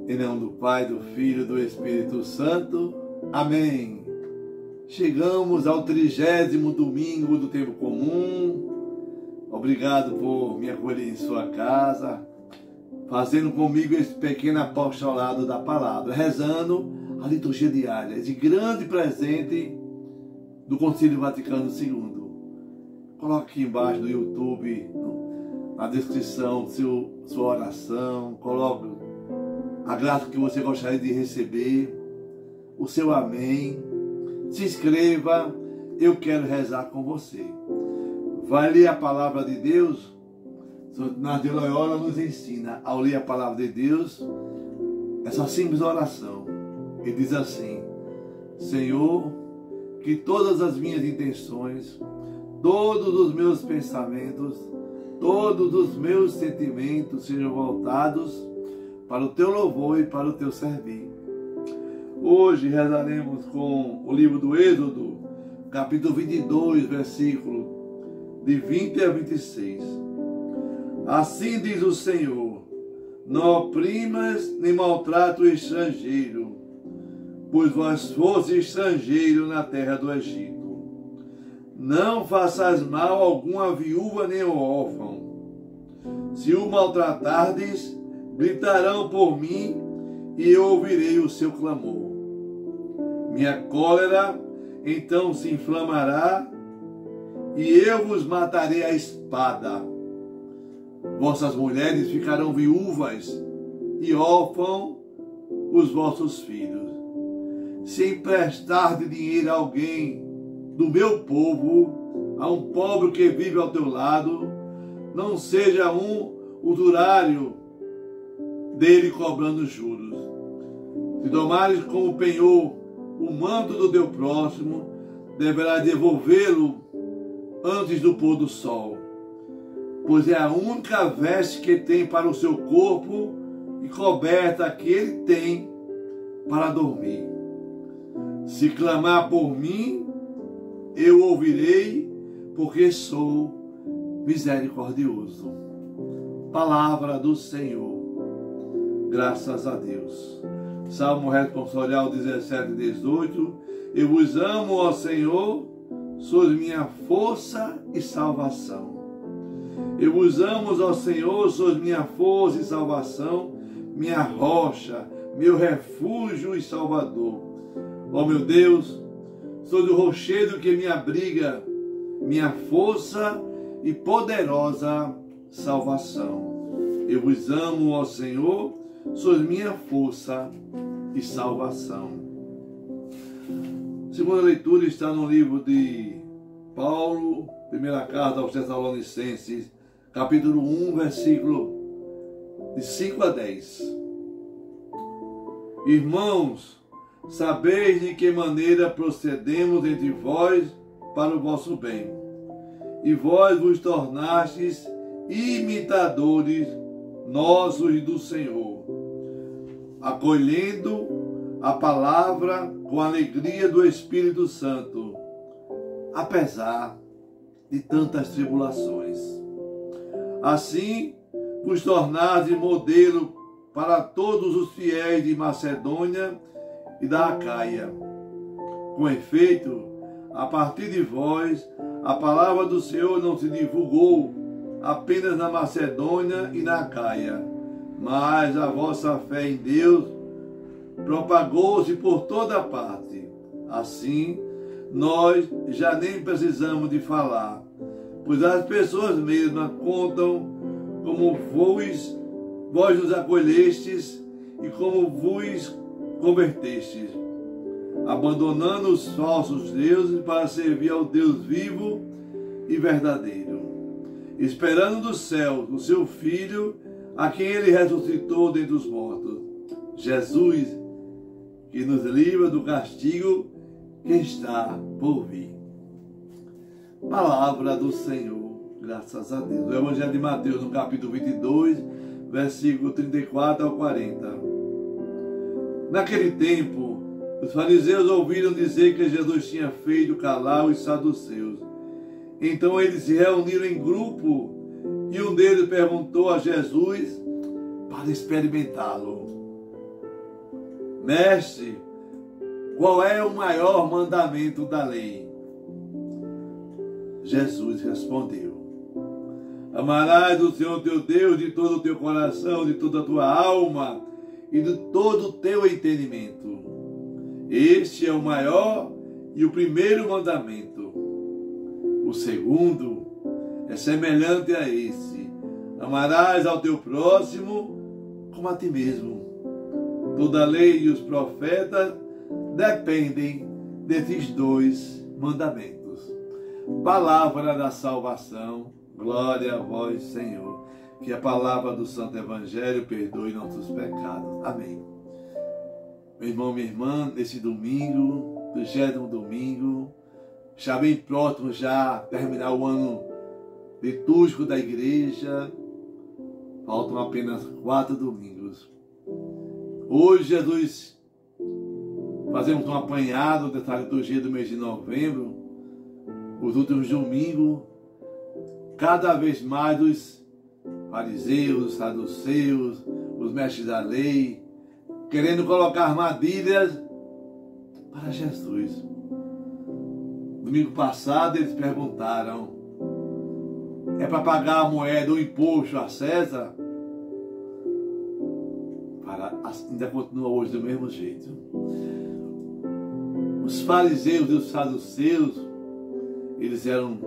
Em nome do Pai, do Filho e do Espírito Santo. Amém. Chegamos ao 30º domingo do tempo comum. Obrigado por me acolher em sua casa, fazendo comigo esse pequeno apostolado da palavra, rezando a liturgia diária, esse grande presente do Concílio Vaticano II. Coloque aqui embaixo no YouTube, na descrição, sua oração, coloque a graça que você gostaria de receber, o seu amém. Se inscreva, eu quero rezar com você. Vai ler a palavra de Deus. Nas de Loyola nos ensina, ao ler a palavra de Deus, essa simples oração. Ele diz assim: Senhor, que todas as minhas intenções, todos os meus pensamentos, todos os meus sentimentos sejam voltados para o teu louvor e para o teu servir. Hoje rezaremos com o livro do Êxodo, capítulo 22, versículo de 20 a 26. Assim diz o Senhor: não oprimas nem maltrate o estrangeiro, pois vós foste estrangeiro na terra do Egito. Não faças mal algum à viúva nem ao órfão. Se o maltratardes, gritarão por mim, e eu ouvirei o seu clamor. Minha cólera então se inflamará, e eu vos matarei à espada. Vossas mulheres ficarão viúvas, e órfãos os vossos filhos. Se emprestar dinheiro a alguém do meu povo, a um pobre que vive ao teu lado, não seja um usurário dele cobrando juros. Se tomares como penhor o manto do teu próximo, deverás devolvê-lo antes do pôr do sol, pois é a única veste que tem para o seu corpo e coberta que ele tem para dormir. Se clamar por mim, eu ouvirei, porque sou misericordioso. Palavra do Senhor. Graças a Deus. Salmo responsorial 17 e 18. Eu vos amo, ó Senhor, sois minha força e salvação. Eu vos amo, ó Senhor, sois minha força e salvação, minha rocha, meu refúgio e salvador. Ó meu Deus, sois o rochedo que me abriga, minha força e poderosa salvação. Eu vos amo, ó Senhor, sois minha força e salvação. A segunda leitura está no livro de Paulo, primeira carta aos Tessalonicenses, capítulo 1, versículo de 5 a 10. Irmãos, sabeis de que maneira procedemos entre vós para o vosso bem, e vós vos tornastes imitadores nossos e do Senhor, acolhendo a palavra com a alegria do Espírito Santo, apesar de tantas tribulações. Assim, vos tornastes modelo para todos os fiéis de Macedônia e da Acaia. Com efeito, a partir de vós, a palavra do Senhor não se divulgou apenas na Macedônia e na Acaia, mas a vossa fé em Deus propagou-se por toda parte. Assim, nós já nem precisamos de falar, pois as pessoas mesmas contam como vós nos acolhestes e como vos convertestes, abandonando os falsos deuses para servir ao Deus vivo e verdadeiro, esperando do céu o seu Filho, a quem ele ressuscitou dentre os mortos, Jesus, que nos livra do castigo que está por vir. Palavra do Senhor, graças a Deus. O Evangelho de Mateus, no capítulo 22, versículo 34 ao 40. Naquele tempo, os fariseus ouviram dizer que Jesus tinha feito calar os saduceus. Então eles se reuniram em grupo e um deles perguntou a Jesus para experimentá-lo: Mestre, qual é o maior mandamento da lei? Jesus respondeu: amarás o Senhor teu Deus de todo o teu coração, de toda a tua alma e de todo o teu entendimento. Este é o maior e o primeiro mandamento. O segundo é semelhante a esse: amarás ao teu próximo como a ti mesmo. Toda a lei e os profetas dependem desses dois mandamentos. Palavra da salvação, glória a vós, Senhor. Que a palavra do Santo Evangelho perdoe nossos pecados. Amém. Meu irmão, minha irmã, nesse domingo, 30º domingo, já bem próximo já terminar o ano litúrgico da igreja, faltam apenas 4 domingos. Hoje, Jesus, fazemos um apanhado dessa liturgia do mês de novembro, os últimos domingos, cada vez mais os fariseus, os saduceus, os mestres da lei, querendo colocar armadilhas para Jesus. Domingo passado eles perguntaram: é para pagar a moeda, o imposto a César? Ainda continua hoje do mesmo jeito. Os fariseus e os saduceus, eles eram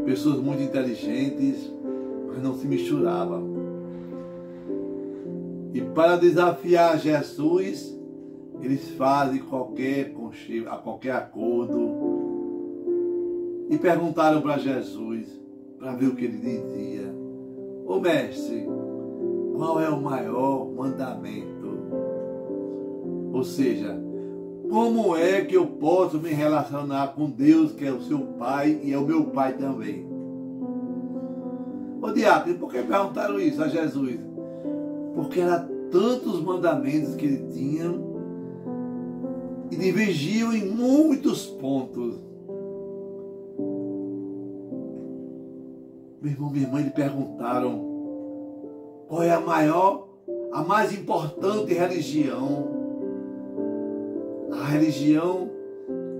pessoas muito inteligentes, mas não se misturavam. E para desafiar Jesus, eles fazem qualquer acordo e perguntaram para Jesus, para ver o que ele dizia: ô mestre, qual é o maior mandamento? Ou seja, como é que eu posso me relacionar com Deus, que é o seu Pai e é o meu Pai também? Ô diácono, por que perguntaram isso a Jesus? Porque eram tantos mandamentos que ele tinha e divergiam em muitos pontos. Meu irmão, minha irmã, lhe perguntaram: qual é a maior, a mais importante religião? A religião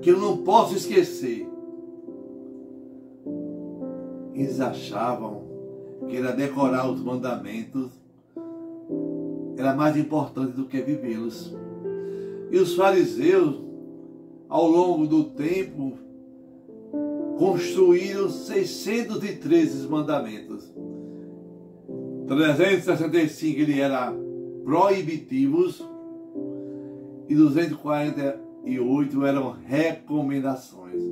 que eu não posso esquecer. Eles achavam que era decorar os mandamentos era mais importante do que vivê-los. E os fariseus, ao longo do tempo, construíram 613 mandamentos. 365 ele era proibitivos e 248 eram recomendações.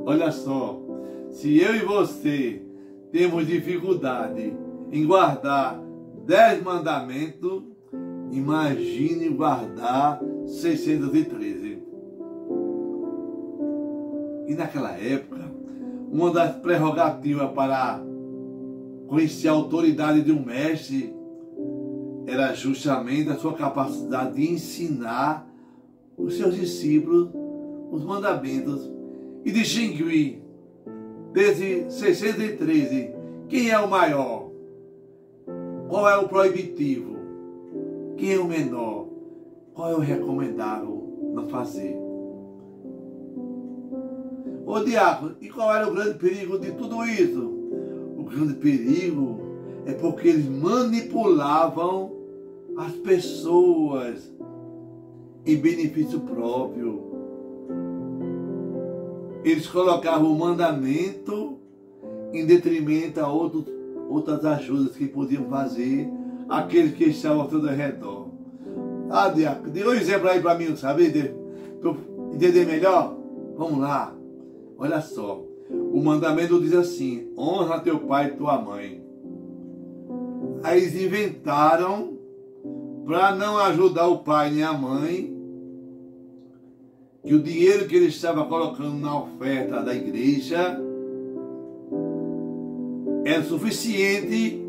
Olha só, se eu e você temos dificuldade em guardar 10 mandamentos, imagine guardar 613. E naquela época, uma das prerrogativas para conhecer a autoridade de um mestre era justamente a sua capacidade de ensinar os seus discípulos os mandamentos e distinguir desde 613 quem é o maior, qual é o proibitivo, quem é o menor, qual é o recomendável não fazer. Ô diácono, e qual era o grande perigo de tudo isso? O grande perigo é porque eles manipulavam as pessoas em benefício próprio. Eles colocavam o mandamento em detrimento a outras ajudas que podiam fazer aqueles que estavam ao seu redor. Ah, diácono, dê um exemplo aí para mim, sabe? Para eu entender melhor. Vamos lá. Olha só. O mandamento diz assim: honra teu pai e tua mãe. Aí eles inventaram, para não ajudar o pai nem a mãe, que o dinheiro que ele estava colocando na oferta da igreja era suficiente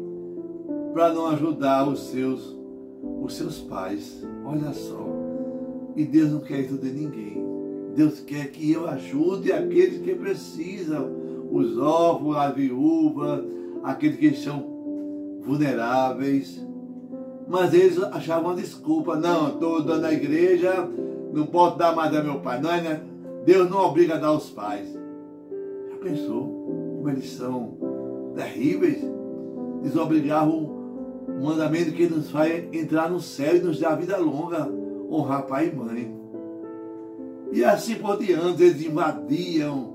para não ajudar os seus pais. Olha só. E Deus não quer isso de ninguém. Deus quer que eu ajude aqueles que precisam, os órfãos, a viúva, aqueles que são vulneráveis. Mas eles achavam uma desculpa. Não, estou dando à igreja, não posso dar mais a meu pai. Não, né? Deus não obriga a dar aos pais. Já pensou como eles são terríveis? Desobrigar o mandamento que nos faz entrar no céu e nos dá vida longa, honrar pai e mãe. E assim por diante, eles invadiam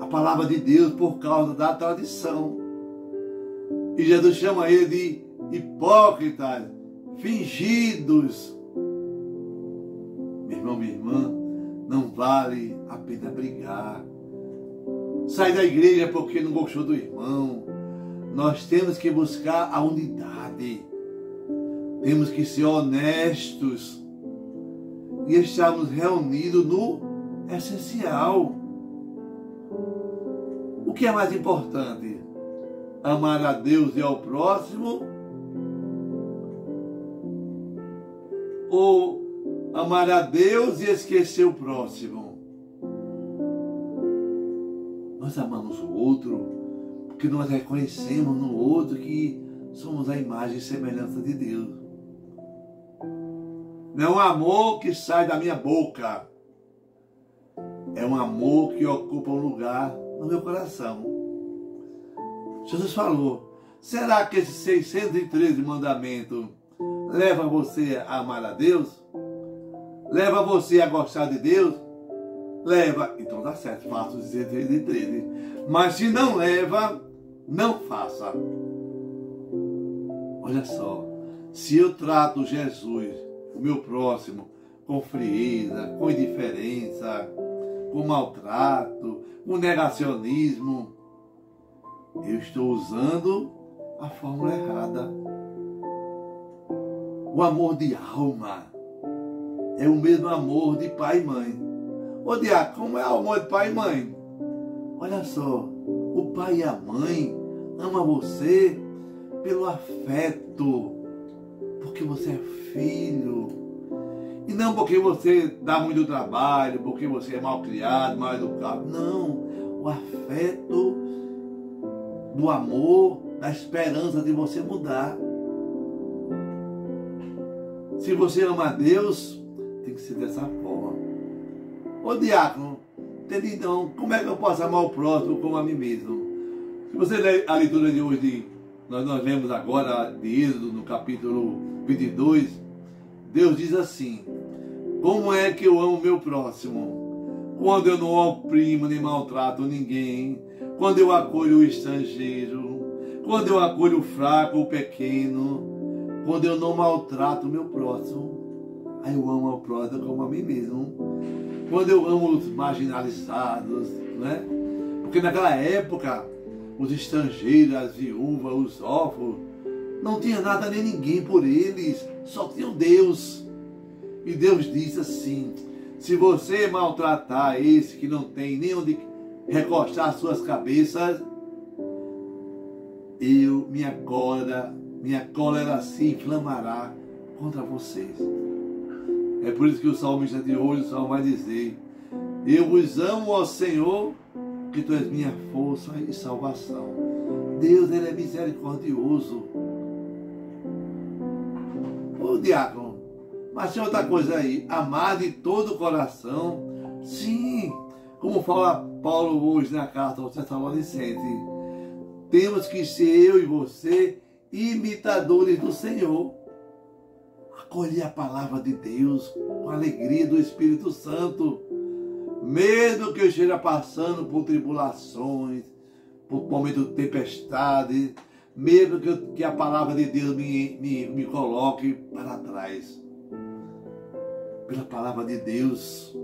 a palavra de Deus por causa da tradição. E Jesus chama ele de hipócritas, fingidos. Meu irmão, minha irmã, não vale a pena brigar. Sai da igreja porque não gostou do irmão. Nós temos que buscar a unidade. Temos que ser honestos e estarmos reunidos no essencial. O que é mais importante? Amar a Deus e ao próximo? Ou amar a Deus e esquecer o próximo? Nós amamos o outro porque nós reconhecemos no outro que somos a imagem e semelhança de Deus. Não é um amor que sai da minha boca. É um amor que ocupa um lugar no meu coração. Jesus falou, será que esses 613 mandamentos levam você a amar a Deus? Leva você a gostar de Deus? Leva, então dá certo, faça os 613. Mas se não leva, não faça. Olha só, se eu trato Jesus, o meu próximo, com frieza, com indiferença, com maltrato, com negacionismo, eu estou usando a fórmula errada. O amor de alma é o mesmo amor de pai e mãe. Ô diácono, como é o amor de pai e mãe? Olha só, o pai e a mãe amam você pelo afeto, porque você é filho. E não porque você dá muito trabalho, porque você é mal criado, mal educado. Não, o afeto do amor, da esperança de você mudar. Se você ama a Deus, tem que ser dessa forma. Ô diácono, entendi então, como é que eu posso amar o próximo como a mim mesmo? Se você ler a leitura de hoje, nós vemos agora de Êxodo, no capítulo 22, Deus diz assim, como é que eu amo o meu próximo? Quando eu não oprimo nem maltrato ninguém, quando eu acolho o estrangeiro, quando eu acolho o fraco, o pequeno, quando eu não maltrato o meu próximo, aí eu amo ao próximo como a mim mesmo. Quando eu amo os marginalizados, né? Porque naquela época, os estrangeiros, as viúvas, os órfãos, não tinha nada nem ninguém por eles, só tinha Deus. E Deus disse assim, se você maltratar esse que não tem nem onde recostar suas cabeças, minha cólera se inflamará contra vocês. É por isso que o salmista de hoje só vai dizer, eu vos amo, ó Senhor, que tu és minha força e salvação. Deus, ele é misericordioso. Ô diácono, mas tem outra coisa aí, amar de todo o coração, sim, como fala Paulo hoje na carta aos Tessalonicenses, temos que ser eu e você imitadores do Senhor. Acolher a palavra de Deus com a alegria do Espírito Santo, mesmo que eu esteja passando por tribulações, por momentos de tempestade, mesmo que a palavra de Deus me coloque para trás. Pela palavra de Deus,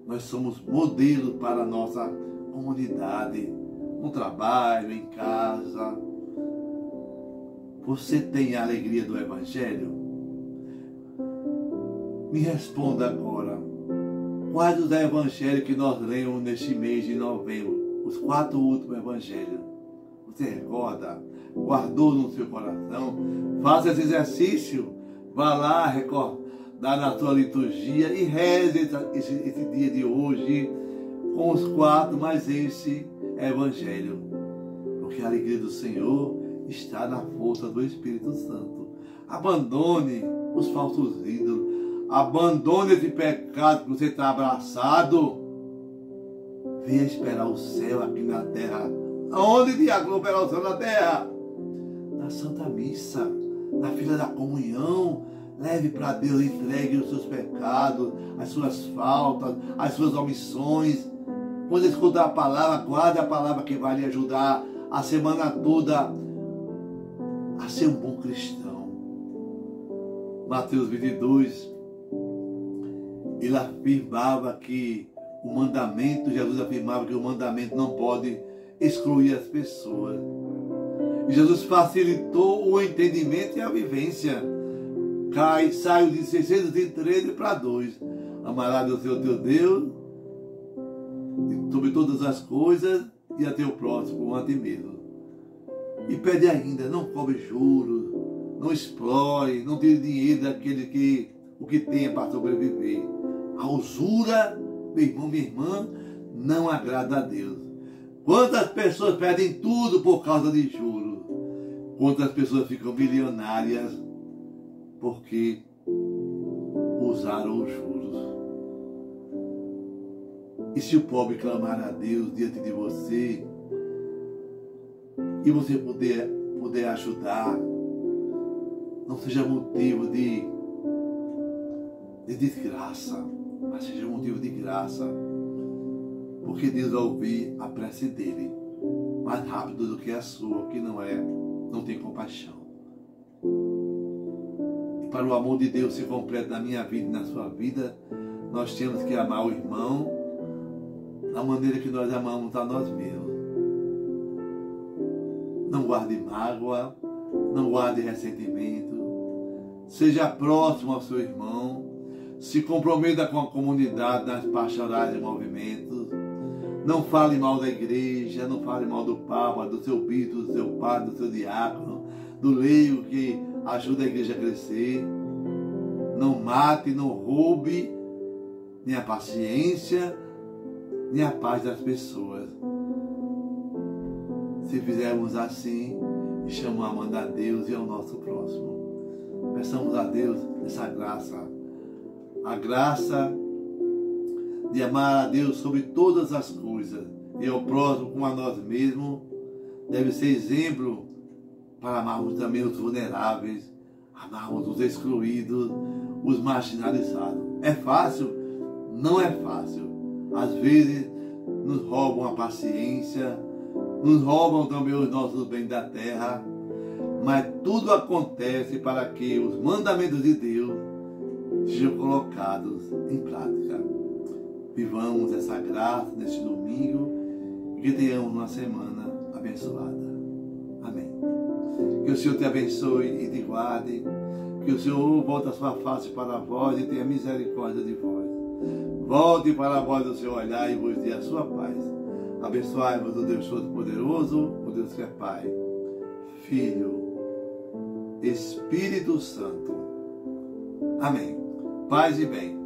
nós somos modelos para a nossa comunidade, no trabalho, em casa. Você tem a alegria do Evangelho? Me responda agora. Quais os evangelhos que nós lemos neste mês de novembro? Os 4 últimos evangelhos. Você recorda? Guardou no seu coração? Faça esse exercício. Vá lá recordar na sua liturgia e reze esse dia de hoje com os 4, mais esse evangelho. Porque a alegria do Senhor está na força do Espírito Santo. Abandone os falsos ídolos. Abandone esse pecado que você está abraçado. Venha esperar o céu aqui na terra. Aonde, Diácono, esperar o céu na terra? Na Santa Missa, na fila da comunhão. Leve para Deus, entregue os seus pecados, as suas faltas, as suas omissões. Quando escutar a palavra, guarde a palavra que vai lhe ajudar a semana toda a ser um bom cristão. Mateus 22, ele afirmava que o mandamento, Jesus afirmava que o mandamento não pode excluir as pessoas. E Jesus facilitou o entendimento e a vivência. Saiu de 613 para 2. Amarás o Senhor teu Deus sobre todas as coisas e a teu próximo como a ti mesmo. E pede ainda, não cobre juros, não explore, não tire dinheiro daquele que o que tem para sobreviver. A usura, meu irmão, minha irmã, não agrada a Deus. Quantas pessoas perdem tudo por causa de juros? Quantas pessoas ficam milionárias porque usaram os juros? E se o pobre clamar a Deus diante de você e você puder ajudar, não seja motivo de desgraça, mas seja motivo de graça, porque Deus vai ouvir a prece dele mais rápido do que a sua, que não tem compaixão. E para o amor de Deus se completo na minha vida e na sua vida, nós temos que amar o irmão da maneira que nós amamos a nós mesmos. Não guarde mágoa, não guarde ressentimento, seja próximo ao seu irmão, se comprometa com a comunidade nas pastorais e movimentos, não fale mal da igreja, não fale mal do Papa, do seu bispo, do seu padre, do seu diácono, do leigo que ajuda a igreja a crescer. Não mate, não roube nem a paciência, nem a paz das pessoas. Se fizermos assim, estamos amando a Deus e ao nosso próximo. Peçamos a Deus essa graça, a graça de amar a Deus sobre todas as coisas e ao próximo como a nós mesmos. Deve ser exemplo para amarmos também os vulneráveis, amarmos os excluídos, os marginalizados. É fácil? Não é fácil. Às vezes nos roubam a paciência, nos roubam também os nossos bens da terra, mas tudo acontece para que os mandamentos de Deus sejam colocados em prática. Vivamos essa graça neste domingo e que tenhamos uma semana abençoada. Amém. Que o Senhor te abençoe e te guarde, que o Senhor volte a sua face para vós e tenha misericórdia de vós. Volte para vós o seu olhar e vos dê a sua paz. Abençoai-vos o Deus Todo-Poderoso, o Deus que é Pai, Filho, Espírito Santo. Amém. Paz e bem.